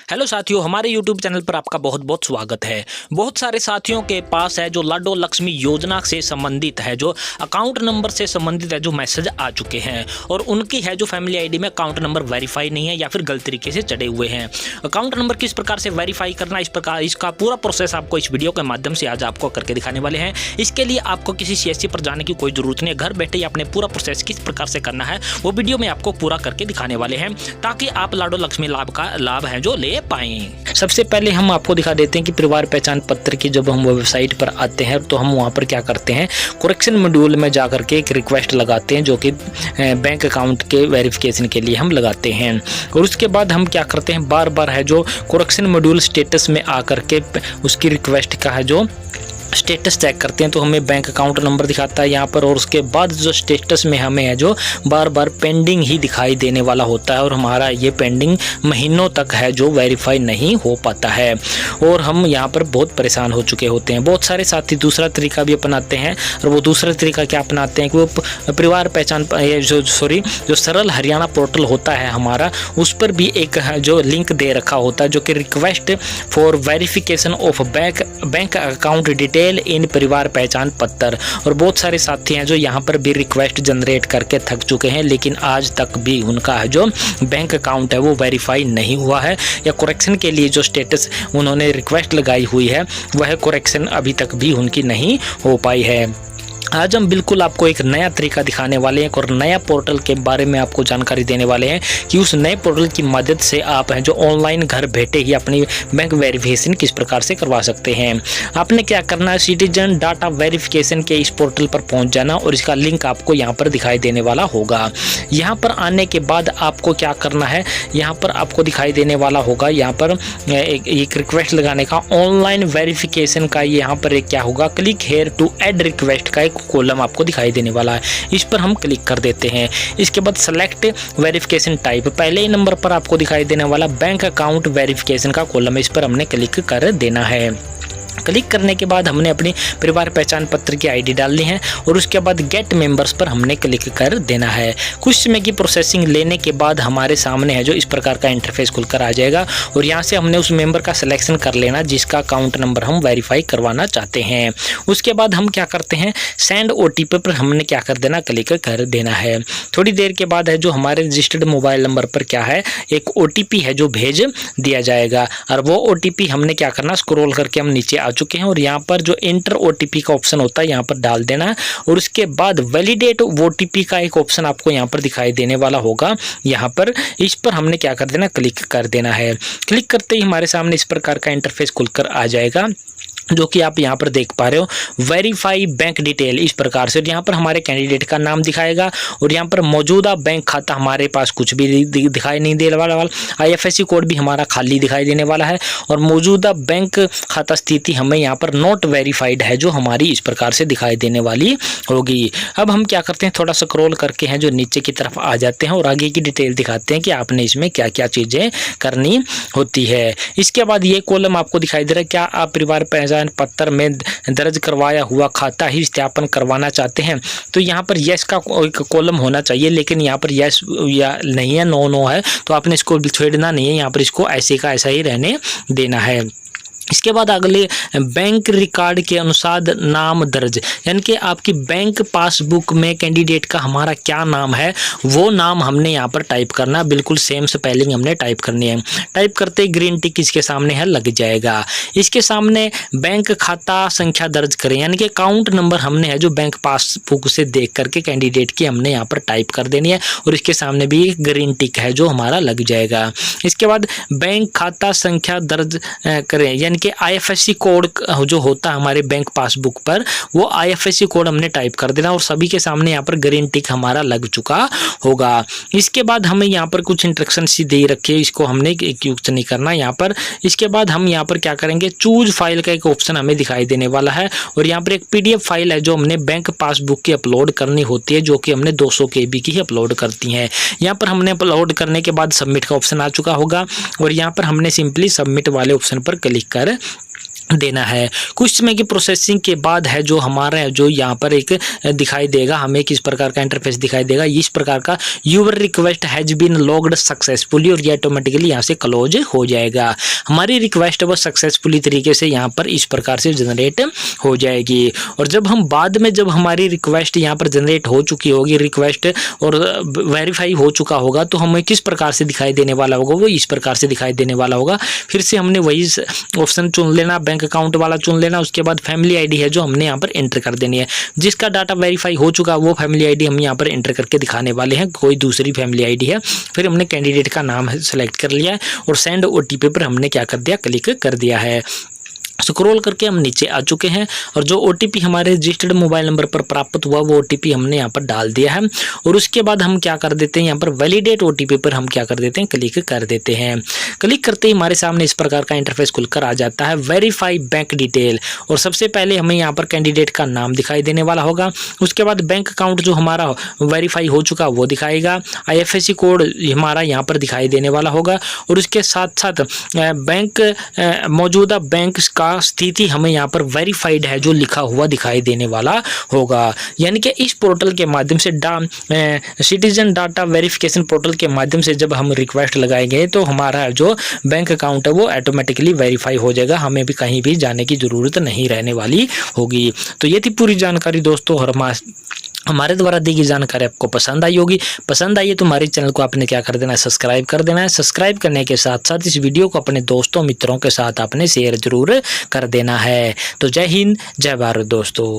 Hello साथियों, हमारे YouTube channel पर आपका बहुत बहुत स्वागत है। बहुत सारे साथियों के पास है जो लाडो लक्ष्मी योजना से संबंधित है, जो अकाउंट नंबर से संबंधित है, जो मैसेज आ चुके हैं और उनकी है जो फैमिली आईडी में अकाउंट नंबर वेरीफाई नहीं है या फिर गलत तरीके से चढ़े हुए हैं। अकाउंट नंबर किस प्रकार से वेरीफाई करना, इस प्रकार इसका पूरा प्रोसेस आपको इस वीडियो के माध्यम से आज आपको करके दिखाने वाले हैं। इसके लिए आपको किसी CSC पर जाने की कोई जरूरत नहीं है। घर बैठे ही अपने पूरा प्रोसेस किस प्रकार से करना है वो वीडियो में आपको पूरा करके दिखाने वाले हैं, ताकि आप लाडो लक्ष्मी लाभ है जो ले पाएं। सबसे पहले हम आपको दिखा देते हैं कि परिवार पहचान पत्र की जब हम वेबसाइट पर आते हैं तो हम वहां पर क्या करते हैं, करेक्शन मॉड्यूल में जाकर के एक रिक्वेस्ट लगाते हैं जो कि बैंक अकाउंट के वेरिफिकेशन के लिए हम लगाते हैं। और उसके बाद हम क्या करते हैं, बार बार है जो करेक्शन मॉड्यूल स्टेटस में आकर के उसकी रिक्वेस्ट का है जो स्टेटस चेक करते हैं तो हमें बैंक अकाउंट नंबर दिखाता है यहाँ पर। और उसके बाद जो स्टेटस में हमें है जो बार बार पेंडिंग ही दिखाई देने वाला होता है और हमारा ये पेंडिंग महीनों तक है जो वेरीफाई नहीं हो पाता है और हम यहाँ पर बहुत परेशान हो चुके होते हैं। बहुत सारे साथी दूसरा तरीका भी अपनाते हैं और वो दूसरा तरीका क्या अपनाते हैं कि वो परिवार पहचान जो सरल हरियाणा पोर्टल होता है हमारा, उस पर भी एक जो लिंक दे रखा होता है जो कि request for verification of bank account detail in परिवार पहचान पत्र। और बहुत सारे साथी हैं जो यहाँ पर भी रिक्वेस्ट जनरेट करके थक चुके हैं, लेकिन आज तक भी उनका है जो बैंक अकाउंट है वो वेरीफाई नहीं हुआ है या करेक्शन के लिए जो स्टेटस उन्होंने रिक्वेस्ट लगाई हुई है वह करेक्शन अभी तक भी उनकी नहीं हो पाई है। आज हम बिल्कुल आपको एक नया तरीका दिखाने वाले हैं और नया पोर्टल के बारे में आपको जानकारी देने वाले हैं कि उस नए पोर्टल की मदद से आप हैं जो ऑनलाइन घर बैठे ही अपनी बैंक वेरिफिकेशन किस प्रकार से करवा सकते हैं। आपने क्या करना है, सिटीजन डाटा वेरिफिकेशन के इस पोर्टल पर पहुंच जाना और इसका लिंक आपको यहाँ पर दिखाई देने वाला होगा। यहाँ पर आने के बाद आपको क्या करना है, यहाँ पर आपको दिखाई देने वाला होगा यहाँ पर एक रिक्वेस्ट लगाने का, ऑनलाइन वेरिफिकेशन का यहाँ पर एक क्या होगा, click here to add request का एक कॉलम आपको दिखाई देने वाला है। इस पर हम क्लिक कर देते हैं। इसके बाद सेलेक्ट वेरिफिकेशन टाइप, पहले ही नंबर पर आपको दिखाई देने वाला बैंक अकाउंट वेरिफिकेशन का कॉलम, इस पर हमने क्लिक कर देना है। क्लिक करने के बाद हमने अपनी परिवार पहचान पत्र की आईडी डालनी है और उसके बाद गेट मेंबर्स पर हमने क्लिक कर देना है। कुछ समय की प्रोसेसिंग लेने के बाद हमारे सामने है जो इस प्रकार का इंटरफेस खुलकर आ जाएगा और यहाँ से हमने उस मेंबर का सिलेक्शन कर लेना जिसका अकाउंट नंबर हम वेरीफाई करवाना चाहते हैं। उसके बाद हम क्या करते हैं, सेंड OTP पर हमने क्या कर देना, क्लिक कर देना है। थोड़ी देर के बाद है जो हमारे रजिस्टर्ड मोबाइल नंबर पर क्या है, एक OTP है जो भेज दिया जाएगा और वो OTP हमने क्या करना, स्क्रॉल करके हम नीचे आ चुके हैं और यहाँ पर जो एंटर OTP का ऑप्शन होता है यहाँ पर डाल देना है और उसके बाद वैलिडेट OTP का एक ऑप्शन आपको यहाँ पर दिखाई देने वाला होगा। यहाँ पर इस पर हमने क्या कर देना, क्लिक कर देना है। क्लिक करते ही हमारे सामने इस प्रकार का इंटरफेस खुलकर आ जाएगा जो कि आप यहाँ पर देख पा रहे हो, वेरीफाई बैंक डिटेल इस प्रकार से। यहाँ पर हमारे कैंडिडेट का नाम दिखाएगा और यहाँ पर मौजूदा बैंक खाता हमारे पास कुछ भी दिखाई नहीं देने वाला, IFSC कोड भी हमारा खाली दिखाई देने वाला है और मौजूदा बैंक खाता स्थिति हमें यहाँ पर नॉट वेरीफाइड है जो हमारी इस प्रकार से दिखाई देने वाली होगी। अब हम क्या करते हैं, थोड़ा स्क्रॉल करके हैं जो नीचे की तरफ आ जाते हैं और आगे की डिटेल दिखाते हैं कि आपने इसमें क्या क्या चीज़ें करनी होती है। इसके बाद ये कॉलम आपको दिखाई दे रहा है, क्या आप परिवार पहचान पत्र में दर्ज करवाया हुआ खाता ही सत्यापन करवाना चाहते हैं, तो यहाँ पर यस का एक कॉलम होना चाहिए, लेकिन यहाँ पर यस या नहीं है, नो है, तो आपने इसको छेड़ना नहीं है, यहाँ पर इसको ऐसे का ऐसा ही रहने देना है। इसके बाद अगले बैंक रिकॉर्ड के अनुसार नाम दर्ज, यानी कि आपकी बैंक पासबुक में कैंडिडेट का हमारा क्या नाम है वो नाम हमने यहाँ पर टाइप करना, बिल्कुल सेम स्पेलिंग हमने टाइप करनी है। टाइप करते ही ग्रीन टिक इसके सामने है लग जाएगा। इसके सामने बैंक खाता संख्या दर्ज करें, यानी कि अकाउंट नंबर हमने है जो बैंक पासबुक से देख करके कैंडिडेट की हमने यहाँ पर टाइप कर देनी है और इसके सामने भी एक ग्रीन टिक है जो हमारा लग जाएगा। इसके बाद बैंक खाता संख्या दर्ज करें, यानी कि IFSC कोड जो होता है हमारे बैंक पासबुक पर वो IFSC कोड हमने टाइप कर देना और सभी के सामने यहाँ पर ग्रीन टिक हमारा लग चुका होगा। इसके बाद हमें यहाँ पर कुछ इंस्ट्रक्शन सी दे रखी है, इसको हमने यूज नहीं करना यहाँ पर। इसके बाद हम यहाँ पर क्या करेंगे, चूज फाइल का एक ऑप्शन हमें दिखाई देने वाला है और यहाँ पर एक PDF फाइल है जो हमने बैंक पासबुक की अपलोड करनी होती है जो कि हमने 200 KB की ही अपलोड करती है। यहाँ पर हमने अपलोड करने के बाद सबमिट का ऑप्शन आ चुका होगा और यहाँ पर हमने सिंपली सबमिट वाले ऑप्शन पर क्लिक कर देना है। कुछ समय की प्रोसेसिंग के बाद है जो हमारा जो यहाँ पर एक दिखाई देगा, हमें किस प्रकार का इंटरफेस दिखाई देगा, इस प्रकार का your request has been logged successfully, और ये ऑटोमेटिकली यहाँ से क्लोज हो जाएगा। हमारी रिक्वेस्ट वो सक्सेसफुली तरीके से यहाँ पर इस प्रकार से जनरेट हो जाएगी। और जब हम बाद में जब हमारी रिक्वेस्ट यहाँ पर जनरेट हो चुकी होगी, रिक्वेस्ट और वेरीफाई हो चुका होगा, तो हमें किस प्रकार से दिखाई देने वाला होगा, वो इस प्रकार से दिखाई देने वाला होगा। फिर से हमने वही ऑप्शन चुन लेना, बैंक अकाउंट वाला चुन लेना, उसके बाद फैमिली आईडी है जो हमने यहाँ पर एंटर कर देनी है। जिसका डाटा वेरीफाई हो चुका वो फैमिली आईडी हम यहाँ पर एंटर करके दिखाने वाले हैं, कोई दूसरी फैमिली आईडी है। फिर हमने कैंडिडेट का नाम सेलेक्ट कर लिया है और सेंड ओटीपी पर हमने क्या कर दिया, क्लिक कर दिया है। स्क्रॉल करके हम नीचे आ चुके हैं और जो ओटीपी हमारे रजिस्टर्ड मोबाइल नंबर पर प्राप्त हुआ वो ओटीपी हमने यहाँ पर डाल दिया है। और उसके बाद हम क्या कर देते हैं, यहाँ पर वैलिडेट ओटीपी पर हम क्या कर देते हैं, क्लिक कर देते हैं। क्लिक करते ही हमारे सामने इस प्रकार का इंटरफेस खुलकर आ जाता है, वेरीफाई बैंक डिटेल। और सबसे पहले हमें यहाँ पर कैंडिडेट का नाम दिखाई देने वाला होगा, उसके बाद बैंक अकाउंट जो हमारा वेरीफाई हो चुका वो दिखाएगा, IFSC कोड हमारा यहाँ पर दिखाई देने वाला होगा, और उसके साथ साथ बैंक मौजूदा बैंक का स्थिति हमें यहाँ पर वेरीफाइड है जो लिखा हुआ दिखाई देने वाला होगा। यानी कि इस पोर्टल के माध्यम से सिटीजन डाटा वेरिफिकेशन पोर्टल के माध्यम से जब हम रिक्वेस्ट लगाएंगे तो हमारा जो बैंक अकाउंट है वो ऑटोमेटिकली वेरीफाई हो जाएगा, हमें भी कहीं भी जाने की ज़रूरत नहीं रहने वाली होगी। तो ये थी पूरी जानकारी दोस्तों, और हमारे द्वारा दी गई जानकारी आपको पसंद आई होगी। पसंद आई है तो हमारे चैनल को आपने क्या कर देना है, सब्सक्राइब कर देना है। सब्सक्राइब करने के साथ साथ इस वीडियो को अपने दोस्तों मित्रों के साथ आपने शेयर जरूर कर देना है। तो जय हिंद, जय भारत दोस्तों।